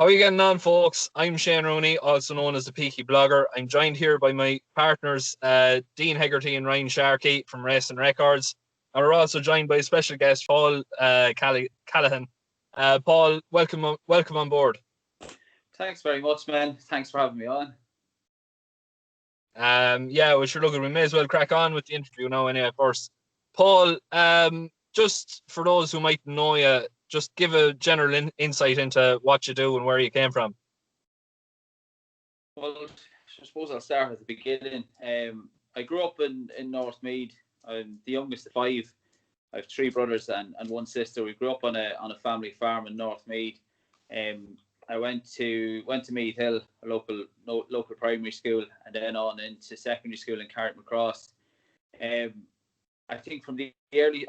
How are you getting on, folks? I'm Shane Rooney, also known as the Peaky Blogger. I'm joined here by my partners, Dean Hegarty and Ryan Sharkey from Racing Records. And we're also joined by a special guest, Paul Callaghan. Paul, welcome on board. Thanks very much, man. Thanks for having me on. Well, sure, look, we may as well crack on with the interview now anyway first. Paul, just for those who might know you, just give a general insight into what you do and where you came from. Well, I suppose I'll start at the beginning. I grew up in Northmead. I'm the youngest of five. I have three brothers and one sister. We grew up on a family farm in Northmead. I went to Meath Hill, a local primary school, and then on into secondary school in Carrickmacross. I think from the early,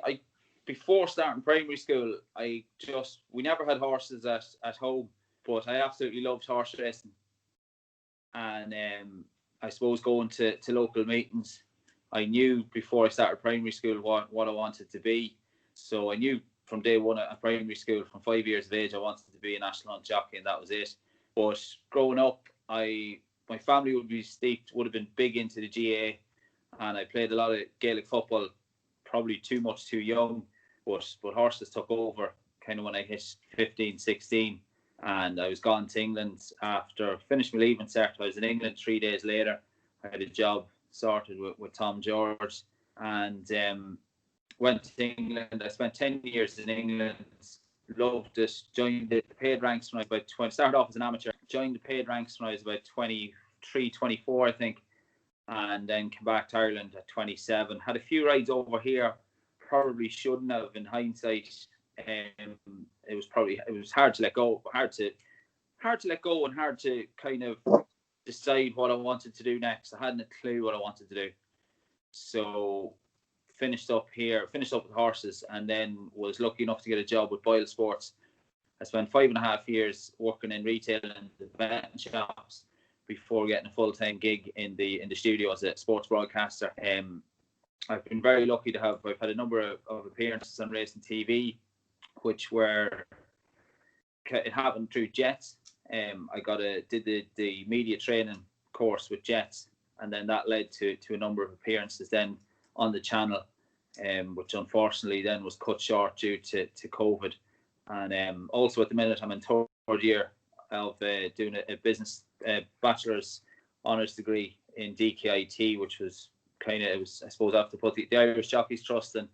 before starting primary school, we never had horses at home, but I absolutely loved horse racing. And I suppose going to local meetings, I knew before I started primary school what I wanted to be. So I knew from day one at primary school, from 5 years of age, I wanted to be a national hunt jockey, and that was it. But growing up, my family would have been big into the GAA, and I played a lot of Gaelic football, probably too young. But horses took over kind of when I hit 15, 16, and I was gone to England after finishing my leaving cert. I was in England 3 days later. I had a job sorted with Tom George, and went to England. I spent 10 years in England, loved it, joined the paid ranks when I was about 20, started off as an amateur, joined the paid ranks when I was about 23, 24, I think, and then came back to Ireland at 27. Had a few rides over here, probably shouldn't have in hindsight. It was hard to let go, hard to let go, and hard to kind of decide what I wanted to do next. I hadn't a clue what I wanted to do. So finished up with horses, and then was lucky enough to get a job with Boylesports. I spent 5.5 years working in retail and the betting shops before getting a full-time gig in the studio as a sports broadcaster. I've been very lucky to have. I've had a number of appearances on racing TV, which it happened through Jets. I did the media training course with Jets, and then that led to a number of appearances then on the channel, which unfortunately then was cut short due to COVID. And also at the minute I'm in third year of doing a business bachelor's honours degree in DKIT, which was I suppose I have to put the Irish Jockeys Trust, and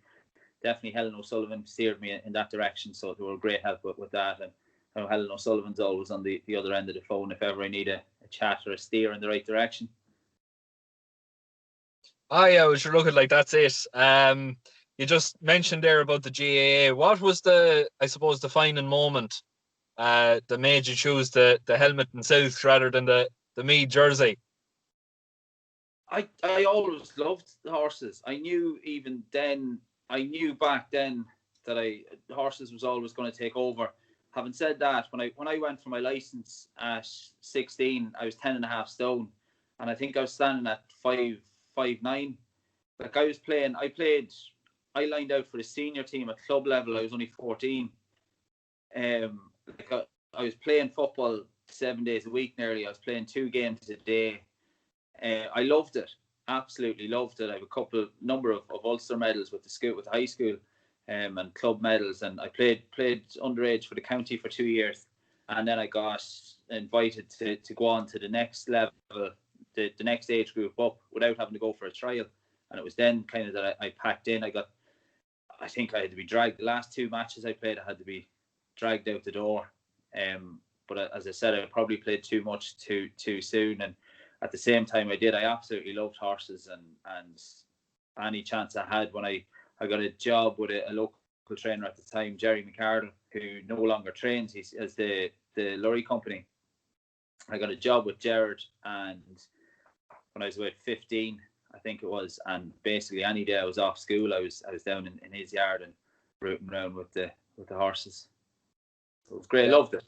definitely Helen O'Sullivan steered me in that direction, so they were a great help with that. And I know Helen O'Sullivan's always on the other end of the phone if ever I need a chat or a steer in the right direction. Oh yeah, we should look at that's it. You just mentioned there about the GAA. What was the defining moment that made you choose the helmet and South rather than the Meath jersey? I always loved the horses. I knew back then that horses was always going to take over. Having said that, when I went for my license at 16, I was 10.5 stone, and I think I was standing at 5'9". Like I lined out for the senior team at club level. I was only 14. I was playing football 7 days a week nearly. I was playing 2 games a day. I loved it, absolutely loved it. I have number of Ulster medals with the high school, and club medals, and I played underage for the county for 2 years, and then I got invited to go on to the next level, the next age group up, without having to go for a trial. And it was then kind of that I packed in. I think I had to be dragged. The last 2 matches I played, I had to be dragged out the door. But as I said, I probably played too much too soon. And at the same time I absolutely loved horses, and any chance I had, when I got a job with a local trainer at the time, Jerry McCartan, who no longer trains. He's as the lorry company. I got a job with Jared, and when I was about 15, I think it was, and basically any day I was off school, I was down in his yard and rooting around with the horses. It was great. I loved it.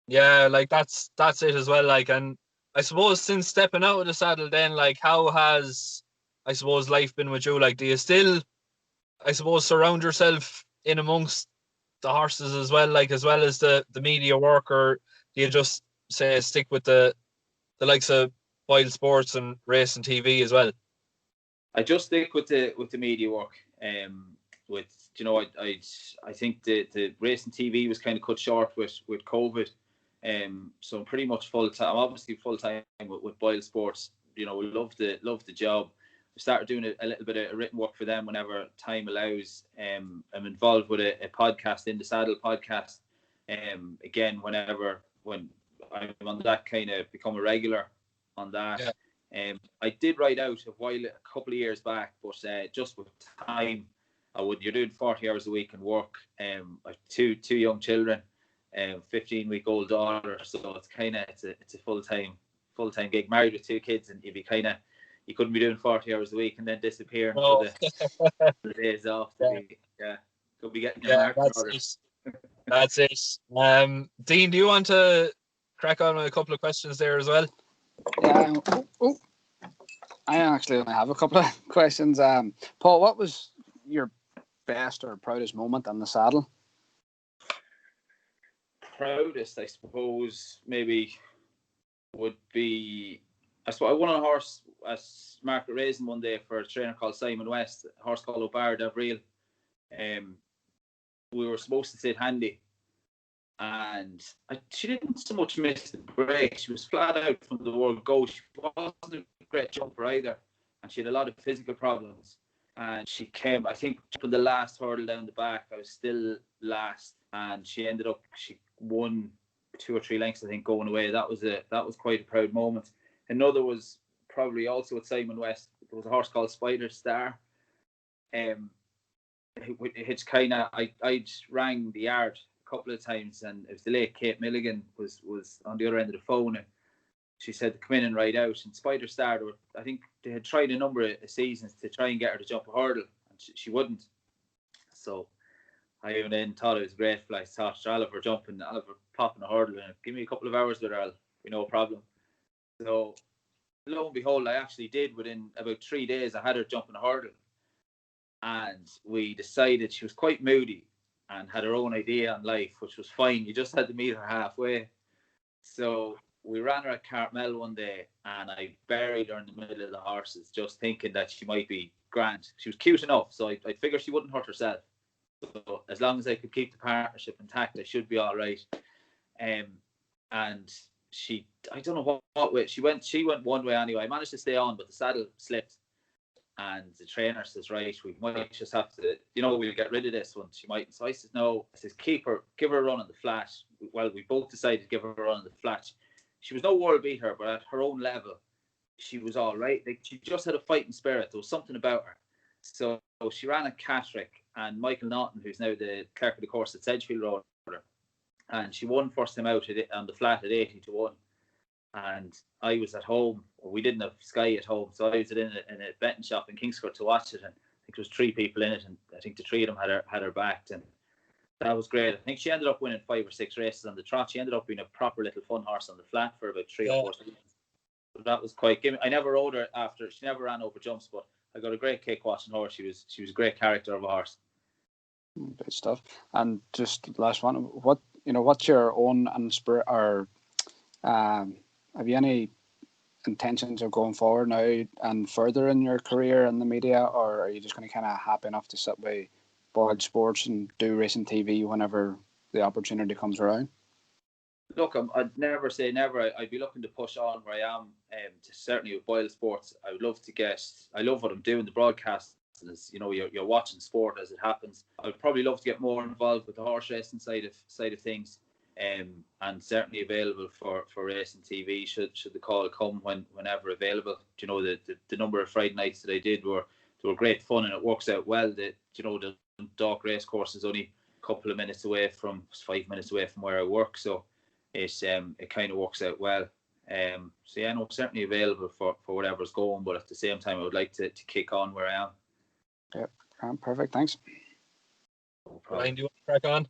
Yeah, that's it as well. And I suppose since stepping out of the saddle, then how has life been with you? Do you still, I suppose, surround yourself in amongst the horses as well, like as well as the media work, or do you just say stick with the likes of Boylesports and racing TV as well? I just stick with the media work. With I think the racing TV was kind of cut short with COVID. So I'm pretty much full time. I'm obviously full time with Boylesports. We love the job. I started doing a little bit of written work for them whenever time allows. I'm involved with a podcast, In the Saddle podcast. Again, when I'm on that, kind of become a regular on that. Yeah. I did ride out a couple of years back, but just with time, you're doing 40 hours a week and work. I have two young children, 15-week-old daughter, so it's a full time gig. Married with 2 kids, and you couldn't be doing 40 hours a week and then disappearing for the days off. Could be getting your mark orders. That's it. Dean, do you want to crack on with a couple of questions there as well? Yeah. I actually only have a couple of questions. Paul, what was your best or proudest moment on the saddle? Proudest, I suppose, maybe would be, I won on a horse at Market Racing one day for a trainer called Simon West, a horse called O'Barr d'Avril. We were supposed to sit handy, and she didn't so much miss the break. She was flat out from the word go. She wasn't a great jumper either, and she had a lot of physical problems. And she came, I think, from the last hurdle down the back. I was still last, and she won 2 or 3 lengths, I think, going away. That was quite a proud moment. Another was probably also at Simon West. There was a horse called Spider Star. It's I rang the yard a couple of times, and it was the late Kate Milligan was on the other end of the phone, and she said to come in and ride out. And Spider Star, I think they had tried a number of seasons to try and get her to jump a hurdle, and she wouldn't. So I went in, thought it was great. I thought, Oliver popping a hurdle, and give me a couple of hours with her, I'll be no problem. So lo and behold, I actually did. Within about 3 days, I had her jumping a hurdle. And we decided, she was quite moody and had her own idea on life, which was fine. You just had to meet her halfway. So we ran her at Cartmel one day, and I buried her in the middle of the horses, just thinking that she might be grand. She was cute enough, so I figured she wouldn't hurt herself. So as long as I could keep the partnership intact, I should be all right. And she, I don't know what way, she went one way anyway. I managed to stay on, but the saddle slipped. And the trainer says, right, we might just have to, we'll get rid of this one. She might. So I said, no. I says, give her a run on the flat. Well, we both decided to give her a run on the flat. She was no world beater, but at her own level, she was all right. Like, she just had a fighting spirit. There was something about her. So she ran at Catterick, and Michael Naughton, who's now the clerk of the course at Sedgefield, rode her. And she won first time out on the flat at 80-1. And I was at home. We didn't have Sky at home, so I was in a betting shop in Kingscourt to watch it. And I think there was 3 people in it, and I think the 3 of them had her backed, and that was great. I think she ended up winning 5 or 6 races on the trot. She ended up being a proper little fun horse on the flat for about 3 or 4 seasons. So that was quite good. I never rode her after. She never ran over jumps, but I got a great kick watching her. She was a great character of a horse. Good stuff. And just last one, what's your own or have you any intentions of going forward now and further in your career in the media, or are you just going to kind of happy enough to sit by Boylesports and do racing TV whenever the opportunity comes around? Look, I'd never say never. I'd be looking to push on where I am. Certainly with Boylesports, I would love to I love what I'm doing, the broadcast. Is, you're watching sport as it happens. I would probably love to get more involved with the horse racing side of things. And certainly available for racing TV should the call come whenever available. The number of Friday nights that I did were great fun, and it works out well. The Dock race course is only a couple of minutes away 5 minutes away from where I work, so it kind of works out well. So yeah, no, certainly available for whatever's going, but at the same time I would like to kick on where I am. Yep, perfect, thanks. No Ryan, do you want to crack on?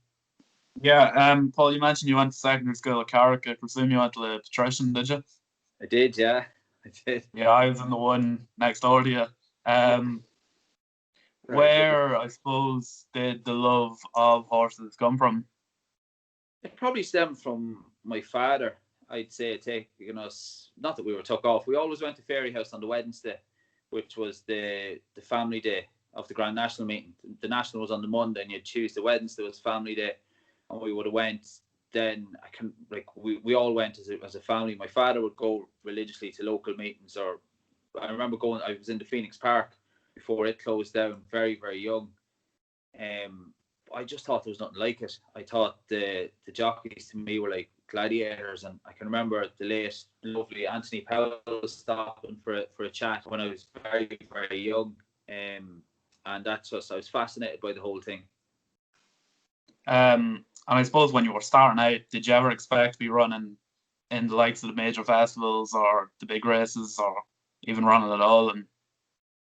Yeah, Paul, you mentioned you went to secondary school at Carrick. I presume you went to Patrician, did you? I did, yeah. I did. Yeah, I was in the one next door to you. Where, I suppose, did the love of horses come from? It probably stemmed from my father. I'd say taking us, not that we were took off. We always went to Fairy House on the Wednesday, which was the family day of the Grand National meeting. The National was on the Monday, and you'd choose the Wednesday was family day, and we would have went. Then we all went as a family. My father would go religiously to local meetings, or I remember going. I was in the Phoenix Park before it closed down, very very young. I just thought there was nothing like it. I thought the jockeys to me were like gladiators, and I can remember the late lovely Anthony Powell stopping for a chat when I was very very young, and that's just, I was fascinated by the whole thing. And I suppose when you were starting out, did you ever expect to be running in the likes of the major festivals or the big races, or even running at all? And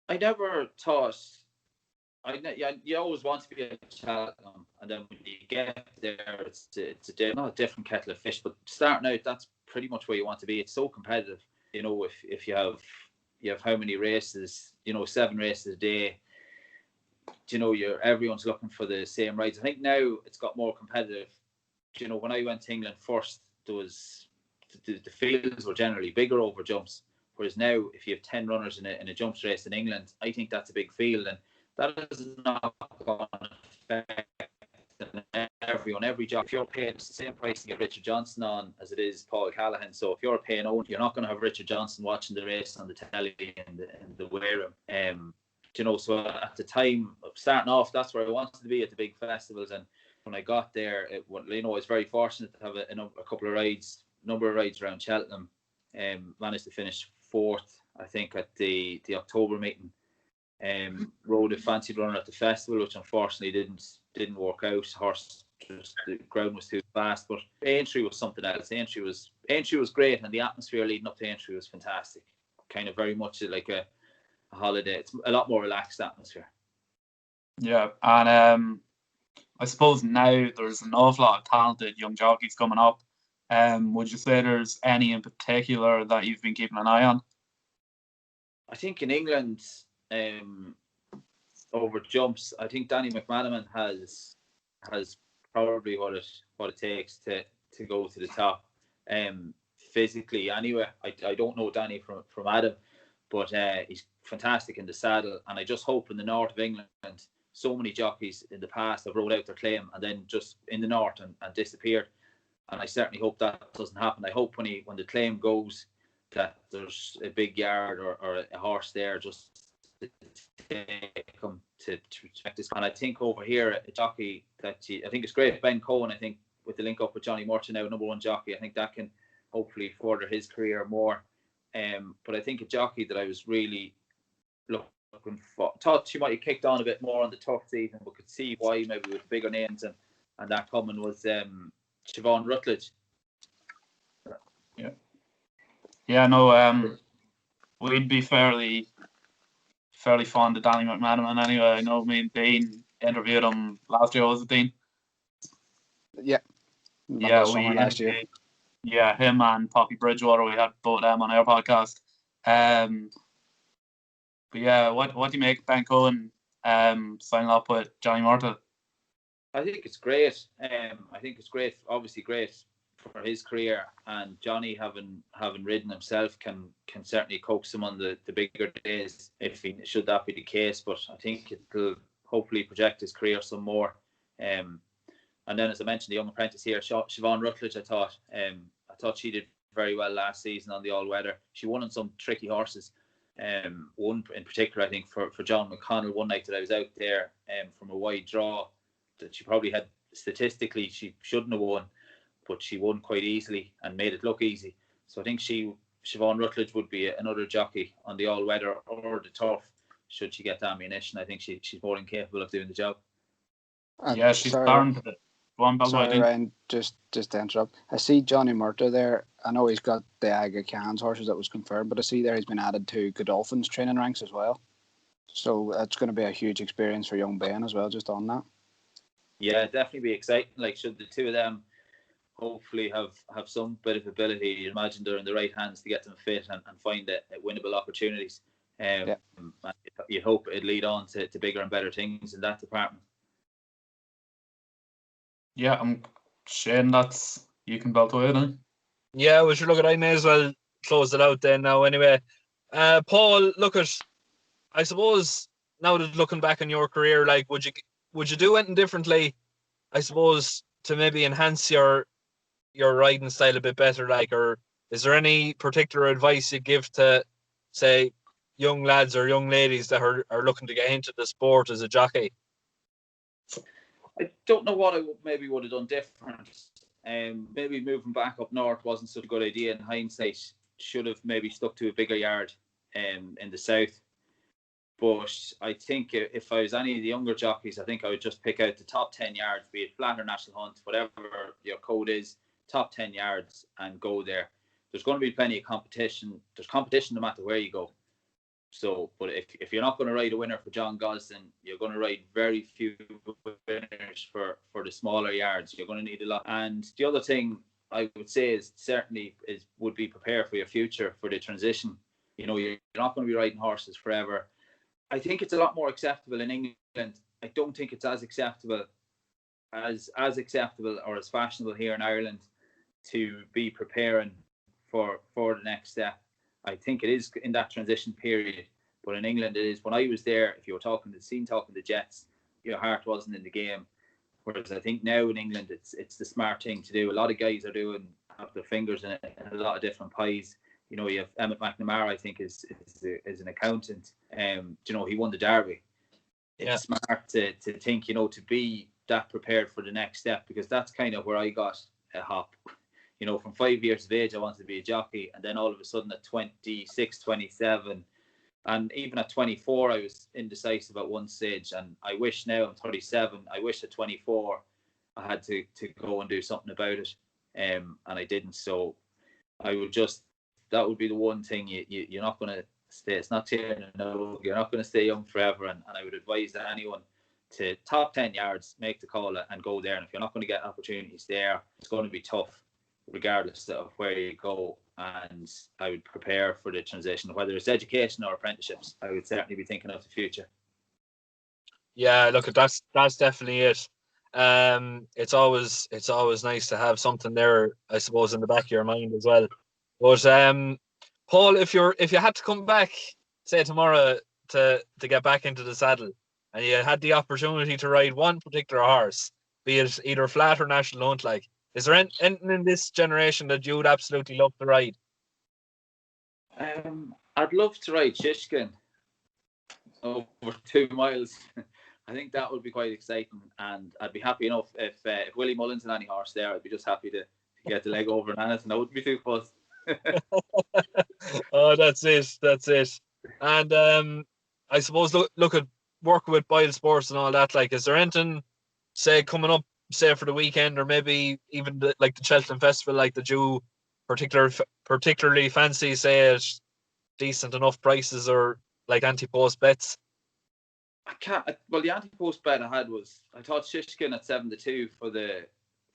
I never thought. You always want to be at Callaghan, and then when you get there, it's not a different kettle of fish. But starting out, that's pretty much where you want to be. It's so competitive, you know. If you have how many races, 7 races a day. Everyone's looking for the same rides. I think now it's got more competitive. When I went to England first, there was the fields were generally bigger over jumps. Whereas now, if you have 10 runners in a jumps race in England, I think that's a big field, and that is not going to affect everyone. Every job, if you're paying the same price to get Richard Johnson on as it is Paul Callaghan, so if you're paying Owen, you're not going to have Richard Johnson watching the race on the telly in the weigh room. So at the time of starting off, that's where I wanted to be at the big festivals. And when I got there, I was very fortunate to have a couple of number of rides around Cheltenham. Managed to finish 4th, I think, at the October meeting. Rode a fancy runner at the festival, which unfortunately didn't work out. The ground was too fast, but Aintree was something else. Aintree was great, and the atmosphere leading up to Aintree was fantastic. Kind of very much like a holiday. It's a lot more relaxed atmosphere. Yeah, and I suppose now there's an awful lot of talented young jockeys coming up. Would you say there's any in particular that you've been keeping an eye on? I think in England, over jumps, I think Danny McManaman has probably what it takes to go to the top. Physically, anyway, I don't know Danny from Adam, but he's fantastic in the saddle, and I just hope in the north of England, so many jockeys in the past have rolled out their claim and then just in the north and disappeared, and I certainly hope that doesn't happen. I hope when the claim goes, that there's a big yard or a horse there just to take him to respect this. And I think over here, a jockey I think it's great, Ben Cohen, I think with the link up with Johnny Murchan now, number 1 jockey, I think that can hopefully further his career more. But I think a jockey that I was really looking for, thought she might have kicked on a bit more on the tough season, but could see why maybe with bigger names and that coming was Siobhan Rutledge. Yeah, no, we'd be fairly fond of Danny McManaman anyway. I know me and Dean interviewed him last year, was it, Dean? Yeah. Last year. Yeah, him and Poppy Bridgewater, we had both of them on our podcast. But yeah, what do you make of Ben Cohen signing up with Johnny Murtagh? I think it's great. I think it's great. Obviously, great for his career, and Johnny having ridden himself can certainly coax him on the bigger days should that be the case. But I think it'll hopefully project his career some more. And then, as I mentioned, the young apprentice here, Siobhan Rutledge, I thought she did very well last season on the all-weather. She won on some tricky horses. One in particular, I think, for John McConnell, one night that I was out there from a wide draw, that she probably had, statistically, she shouldn't have won, but she won quite easily and made it look easy. So I think Siobhan Rutledge would be another jockey on the all-weather or the turf, should she get the ammunition. I think she's more than capable of doing the job. Yeah, she's talented. Sorry, Ryan, just to interrupt. I see Johnny Murtagh there. I know he's got the Aga Khan's horses that was confirmed, but I see there he's been added to Godolphin's training ranks as well. So that's going to be a huge experience for young Ben as well, just on that. Yeah, definitely be exciting. Like, should the two of them hopefully have some bit of ability, you imagine they're in the right hands to get them fit and find winnable opportunities. And you hope it'd lead on to bigger and better things in that department. Yeah, I'm Shane, you can belt away then. Yeah, well, sure, look, I may as well close it out then now anyway. Paul, I suppose now that looking back on your career, like, would you do anything differently, I suppose, to maybe enhance your riding style a bit better, like, or is there any particular advice you give to, say, young lads or young ladies that are looking to get into the sport as a jockey? I don't know what I maybe would have done different. Maybe moving back up north wasn't such a good idea in hindsight. Should have maybe stuck to a bigger yard in the south. But I think if I was any of the younger jockeys, I think I would just pick out the top 10 yards, be it flat or national hunt, whatever your code is, top 10 yards and go there. There's going to be plenty of competition. There's competition no matter where you go. So, but if you're not going to ride a winner for John Gosden, you're going to ride very few winners for the smaller yards. You're going to need a lot. And the other thing I would say would be prepare for your future, for the transition. You know, you're not going to be riding horses forever. I think it's a lot more acceptable in England. I don't think it's as acceptable or as fashionable here in Ireland to be preparing for the next step. I think it is in that transition period, but in England it is. When I was there, if you were talking to Jets, your heart wasn't in the game. Whereas I think now in England, it's the smart thing to do. A lot of guys have their fingers in a lot of different pies. You know, you have Emmett McNamara, I think, is an accountant. You know, he won the Derby. It's smart to think, you know, to be that prepared for the next step, because that's kind of where I got a hop. You know, from 5 years of age, I wanted to be a jockey. And then all of a sudden at 26, 27, and even at 24, I was indecisive at one stage. And I wish now, I'm 37, I wish at 24, I had to go and do something about it. And I didn't. So I would that would be the one thing you're not going to stay. It's not tearing a no. You're not going to stay young forever. And I would advise anyone to top 10 yards, make the call and go there. And if you're not going to get opportunities there, it's going to be tough, regardless of where you go. And I would prepare for the transition, whether it's education or apprenticeships. I would certainly be thinking of the future. Yeah, look, that's definitely it. It's always nice to have something there, I suppose, in the back of your mind as well. But Paul, if you had to come back, say tomorrow, to get back into the saddle, and you had the opportunity to ride one particular horse, be it either flat or national hunt, like, is there anything in this generation that you would absolutely love to ride? I'd love to ride Shishkin over 2 miles. I think that would be quite exciting, and I'd be happy enough if Willie Mullins had any horse there. I'd be just happy to get the leg over and anything. I wouldn't be too fussed. Oh, that's it. And I suppose look at working with Boylesports and all that. Like, is there anything, say, coming up, say, for the weekend, or maybe even the Cheltenham Festival, like, that you particularly fancy, say, at decent enough prices, or like anti-post bets? I can't. Well, the anti-post bet I had was, I thought Shishkin at 7-2 for the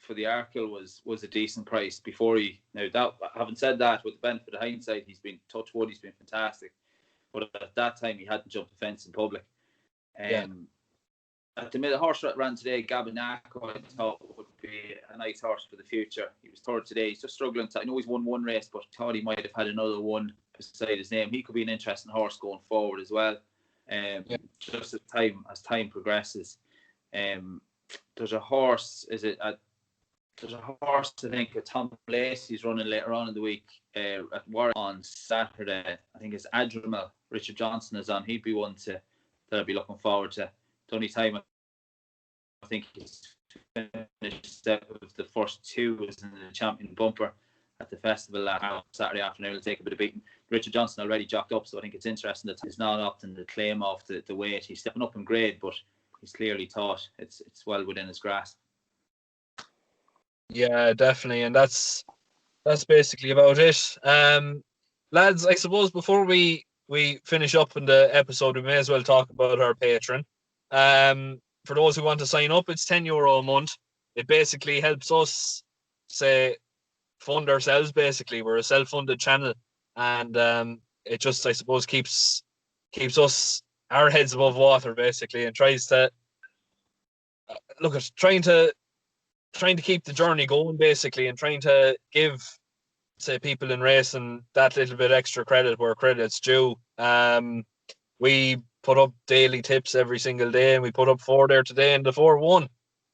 Arkle was a decent price before he. Now, that, having said that, with the benefit of hindsight, he's been, touch wood, he's been fantastic. But at that time, he hadn't jumped the fence in public. At the middle, horse that ran today, Gabanaco, I thought would be a nice horse for the future. He was third today. He's just struggling. I know he's won one race, but I thought he might have had another one beside his name. He could be an interesting horse going forward as well. Just as time progresses. There's a horse. There's a horse, I think, Tom Lacey's running later on in the week at Warren on Saturday. I think it's Adrimal. Richard Johnson is on. He'd be one that I'd be looking forward to. The only time I think he's finished with the first 2 was in the champion bumper at the festival Saturday afternoon. It'll take a bit of beating. Richard Johnson already jocked up, so I think it's interesting that he's not opting to claim off the weight. He's stepping up in grade, but he's clearly thought it's well within his grasp. Yeah, definitely, and that's basically about it. Lads, I suppose before we finish up in the episode, we may as well talk about our Patreon. For those who want to sign up, it's €10 a month. It basically helps us, say, fund ourselves. Basically, we're a self-funded channel, and it just, I suppose, keeps keeps us our heads above water basically, and tries to look at trying to keep the journey going basically, and trying to give, say, people in racing that little bit extra credit where credit's due. We put up daily tips every single day, and we put up 4 there today, and the 4 won.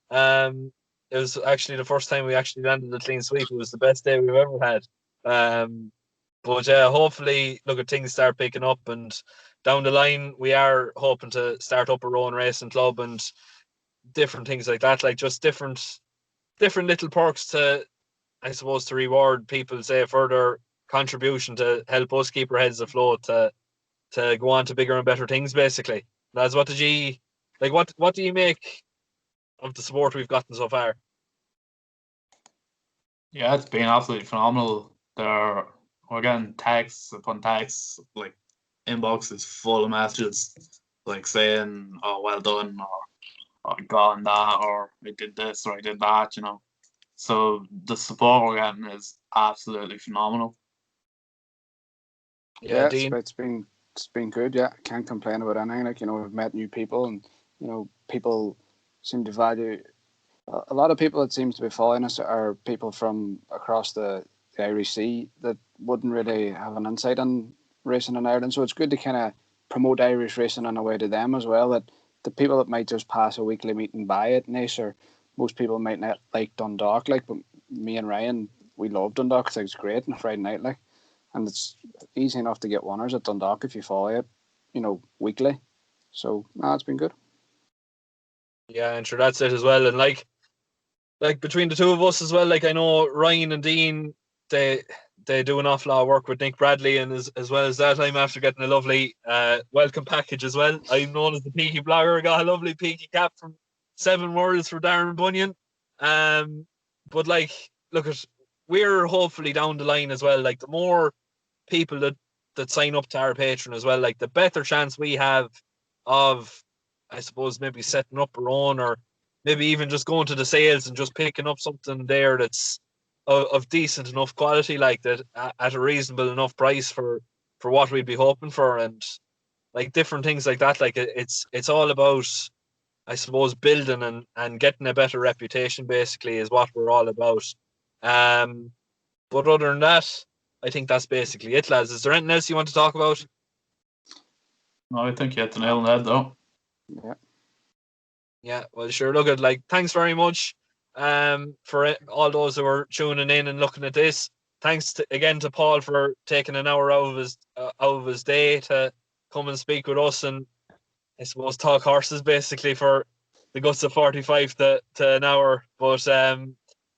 It was actually the first time we actually landed a clean sweep. It was the best day we've ever had. But hopefully, look at things start picking up, and down the line, we are hoping to start up our own racing club and different things like that, like just different little perks to, I suppose, to reward people, say, for their contribution to help us keep our heads afloat to go on to bigger and better things, basically. Lads, what do you make of the support we've gotten so far? Yeah, it's been absolutely phenomenal. We're getting texts upon texts, like inboxes full of messages, like saying, "Oh, well done," or "I got on that," or "I did this," or "I did that." So the support we're getting is absolutely phenomenal. Yeah, it's, Dean. it's been good. Yeah, can't complain about anything. Like, we've met new people, and people seem to value. A lot of people that seems to be following us are people from across the Irish Sea that wouldn't really have an insight on racing in Ireland. So it's good to kind of promote Irish racing in a way to them as well. That the people that might just pass a weekly meeting by it, nice, or most people might not like Dundalk. Like, but me and Ryan, we love Dundalk because it's great on a Friday night. Like, and it's easy enough to get winners at Dundalk if you follow it, weekly. So it's been good. Yeah, and sure, that's it as well. And like between the two of us as well, like, I know Ryan and Dean, they do an awful lot of work with Nick Bradley, and as well as that, I'm after getting a lovely welcome package as well. I'm known as the Peaky Blogger. I got a lovely Peaky cap from 7 Worlds for Darren Bunyan. But like, look, we're hopefully down the line as well. Like, the more people that sign up to our Patreon as well, like, the better chance we have of, I suppose, maybe setting up our own, or maybe even just going to the sales and just picking up something there that's of decent enough quality, like that, at a reasonable enough price for what we'd be hoping for, and like different things like that. Like, it's all about, I suppose, building and getting a better reputation, basically, is what we're all about. But other than that, I think that's basically it, lads. Is there anything else you want to talk about? No, I think you hit the nail on the head, though. Yeah. Yeah, well, sure. Look, thanks very much for all those who are tuning in and looking at this. Thanks again to Paul for taking an hour out of his day to come and speak with us, and I suppose talk horses basically for the guts of 45 to an hour. But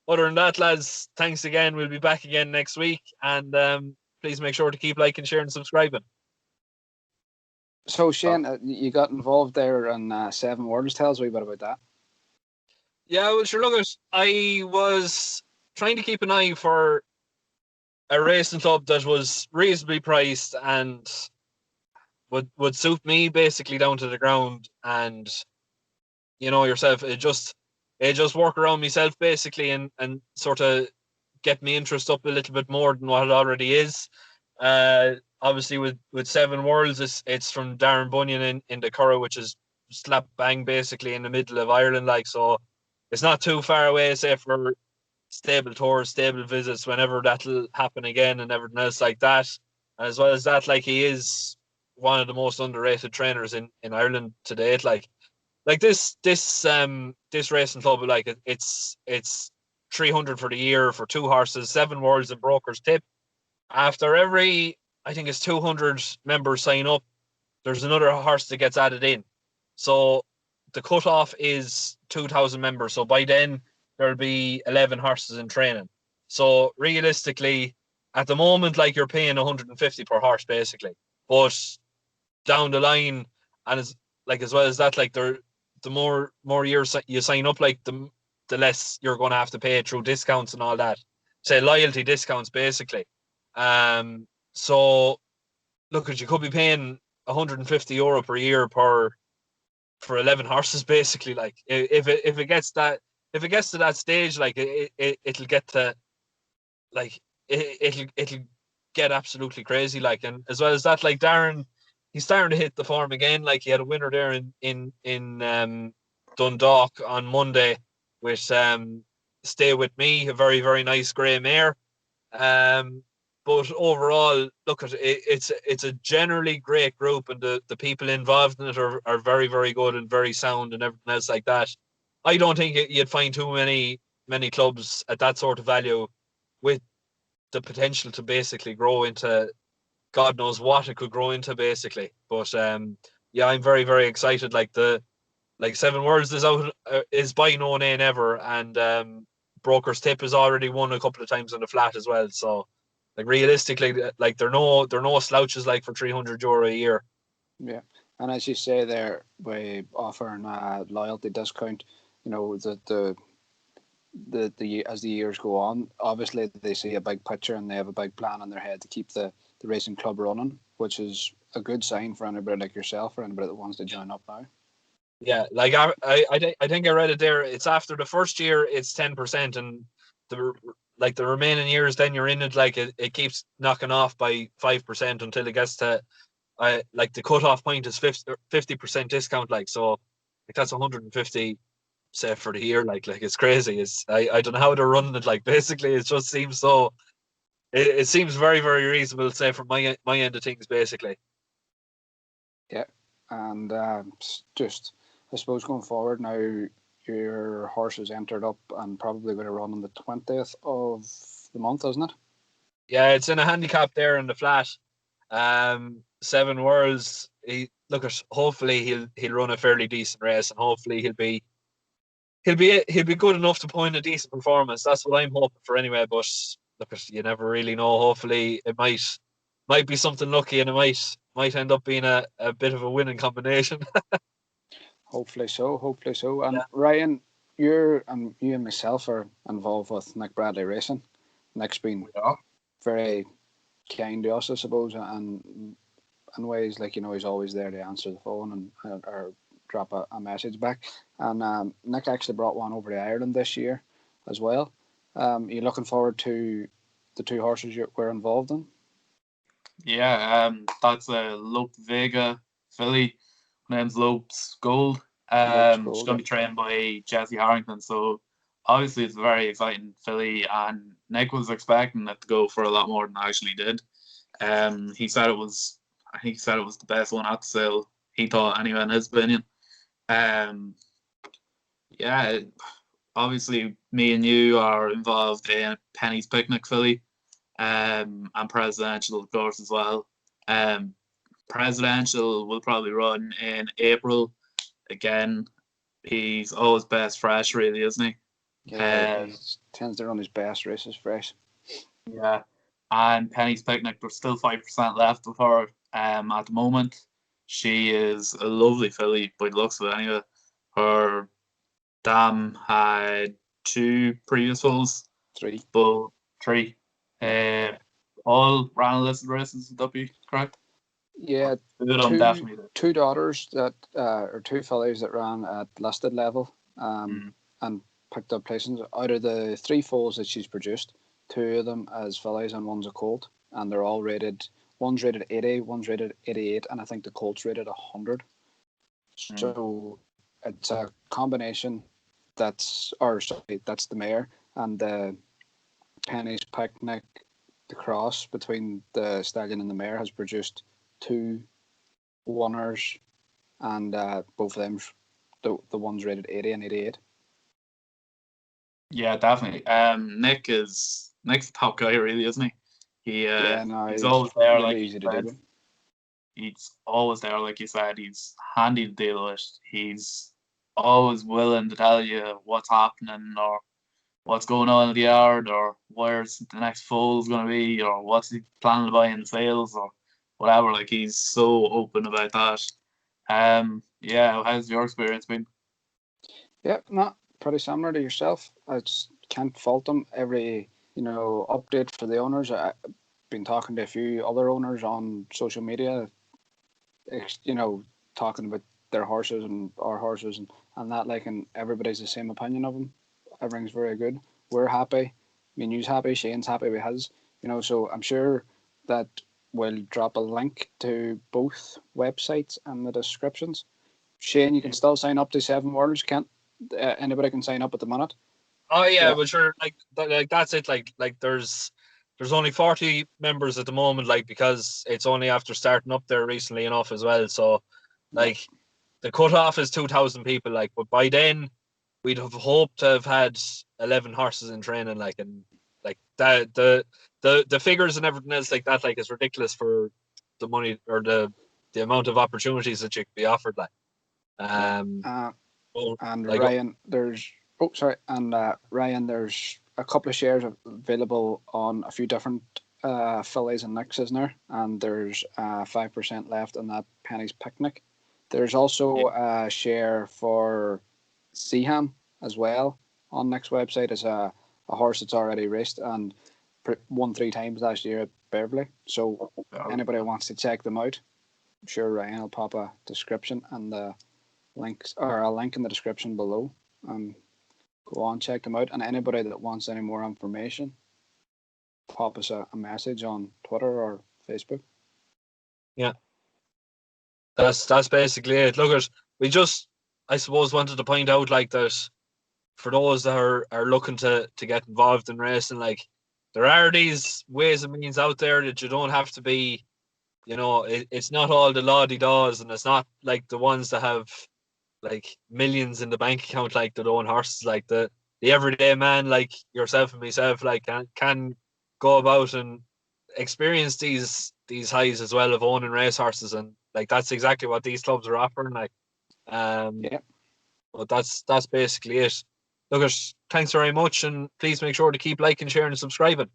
other than that, lads, thanks again. We'll be back again next week, and please make sure to keep liking, sharing, and subscribing. So, Shane, you got involved there in 7 Worlds. Tell us a wee bit about that. Yeah, well, sure. Look, I was trying to keep an eye for a racing club that was reasonably priced and would suit me basically down to the ground, and yourself, it just work around myself basically, and sort of get me interest up a little bit more than what it already is. Obviously with 7 Worlds, it's from Darren Bunyan in the Curragh, which is slap bang basically in the middle of Ireland, like, so it's not too far away, say, for stable tours, stable visits, whenever that'll happen again, and everything else like that. And as well as that, like, he is one of the most underrated trainers in Ireland to date. Like this racing club, like, it's 300 for the year for 2 horses, 7 Worlds and Broker's Tip. After every, I think it's 200 members sign up, there's another horse that gets added in. So the cutoff is 2,000 members. So by then there'll be 11 horses in training. So realistically, at the moment, like, you're paying 150 per horse basically. But down the line, and as well as that, like, the more years you sign up, like, the less you're going to have to pay through discounts and all that. Say loyalty discounts basically. So look, you could be paying €150 per year for 11 horses basically. Like, if it gets to that stage, like, it'll get to, like, it'll get absolutely crazy, like. And as well as that, like, Darren, he's starting to hit the form again. Like he had a winner there in Dundalk on Monday with Stay With Me, a very, very nice grey mare. But overall, look at it, it's a generally great group, and the people involved in it are very, very good and very sound and everything else like that. I don't think you'd find too many clubs at that sort of value with the potential to basically grow into God knows what it could grow into basically. But yeah, I'm very, very excited. Like Seven Worlds is out is by no name ever, and Broker's Tip has already won a couple of times on the flat as well. So like realistically, like they're no slouches like for €300 a year. Yeah, and as you say there, by offering a loyalty discount, the as the years go on, obviously they see a big picture and they have a big plan in their head to keep the racing club running, which is a good sign for anybody like yourself or anybody that wants to join up now. Yeah, like I think I read it there. It's after the first year, it's 10%, and the remaining years, then you're in it. Like it keeps knocking off by 5% until it gets to like the cutoff point is 50% discount. Like so, like that's 150 say for the year. Like it's crazy. I don't know how they're running it. Like basically, it just seems so. It seems very, very reasonable. Say from my end of things, basically. Yeah, and just I suppose going forward now, your horse is entered up and probably going to run on the 20th of the month, isn't it? Yeah, it's in a handicap there in the flat. Seven Worlds. Hopefully he'll run a fairly decent race, and hopefully he'll be good enough to put in a decent performance. That's what I'm hoping for anyway. But look, you never really know. Hopefully it might be something lucky, and it might end up being a bit of a winning combination. Hopefully so. Hopefully so. And Yeah. Ryan, you and myself are involved with Nick Bradley Racing. Nick's been very kind to us, I suppose, and in ways like he's always there to answer the phone and or drop a message back. And Nick actually brought one over to Ireland this year as well. You looking forward to the two horses we're involved in? Yeah, that's a Lope Vega filly. Her name's Lope's Gold. Lope's She's Gold, going to be trained by Jesse Harrington. So obviously it's a very exciting filly, and Nick was expecting it to go for a lot more than it actually did. He said it was, I think he said it was the best one at the sale. He thought anyway, in his opinion. Yeah, obviously me and you are involved in Penny's Picnic filly, and Presidential of course as well. Presidential will probably run in April. Again, he's always best fresh, really, isn't he? Yeah, he tends to run his best races fresh. Yeah, and Penny's Picnic, there's still 5% left of her at the moment. She is a lovely filly by the looks of it anyway. Her dam had 2 previous foals. 3. But 3. All ran listed races, would that be correct? Yeah, definitely did. 2 daughters that or 2 fillies that ran at listed level and picked up placings. Out of the 3 foals that she's produced, 2 of them as fillies and one's a colt, and they're all rated. One's rated 80, one's rated 88, and I think the colt's rated 100. So it's a combination. That's the mare, and the Penny's Picnic, the cross between the stallion and the mare, has produced 2 winners, and both of them, the ones rated 80 and 88. Yeah, definitely. Nick's the top guy, really, isn't he? He's always there, really like easy to do. He's always there, like you said. He's handy to deal with. He's always willing to tell you what's happening or what's going on in the yard or where's the next foal's going to be or what's he planning to buy in sales or whatever. Like, he's so open about that. Yeah, how's your experience been? Yeah, not pretty similar to yourself. I just can't fault them. Every update for the owners. I've been talking to a few other owners on social media, talking about their horses and our horses and that, like, and everybody's the same opinion of them. Everything's very good. We're happy. I mean, you's happy. Shane's happy with his. So I'm sure that we'll drop a link to both websites in the descriptions. Shane, you can still sign up to Seven Worlds. Can't anybody can sign up at the minute? Oh yeah, Yeah. but sure, like that's it. Like there's only 40 members at the moment, like because it's only after starting up there recently enough as well. So like the cutoff is 2,000 people, like, but by then we'd have hoped to have had 11 horses in training, like, and like that the figures and everything else like that, like, is ridiculous for the money or the amount of opportunities that you could be offered, like. And like, Ryan, there's Ryan, there's a couple of shares available on a few different fillies and nicks, isn't there? And there's 5% left on that Penny's Picnic. There's also a share for Seaham as well on Nick's website as a horse that's already raced and won 3 times last year at Beverley. So anybody wants to check them out, I'm sure Ryan will pop a description and the links or a link in the description below. Go on, check them out. And anybody that wants any more information, pop us a message on Twitter or Facebook. Yeah, that's basically it. Look, we just, I suppose, wanted to point out, like, that for those that are looking to get involved in racing, like, there are these ways and means out there that you don't have to be, it's not all the la-di-daws, and it's not like the ones that have like millions in the bank account, like that own horses, like the everyday man like yourself and myself, like can go about and experience these highs as well of owning race horses, and like that's exactly what these clubs are offering, like. But that's basically it. Look, thanks very much, and please make sure to keep liking, sharing, and subscribing.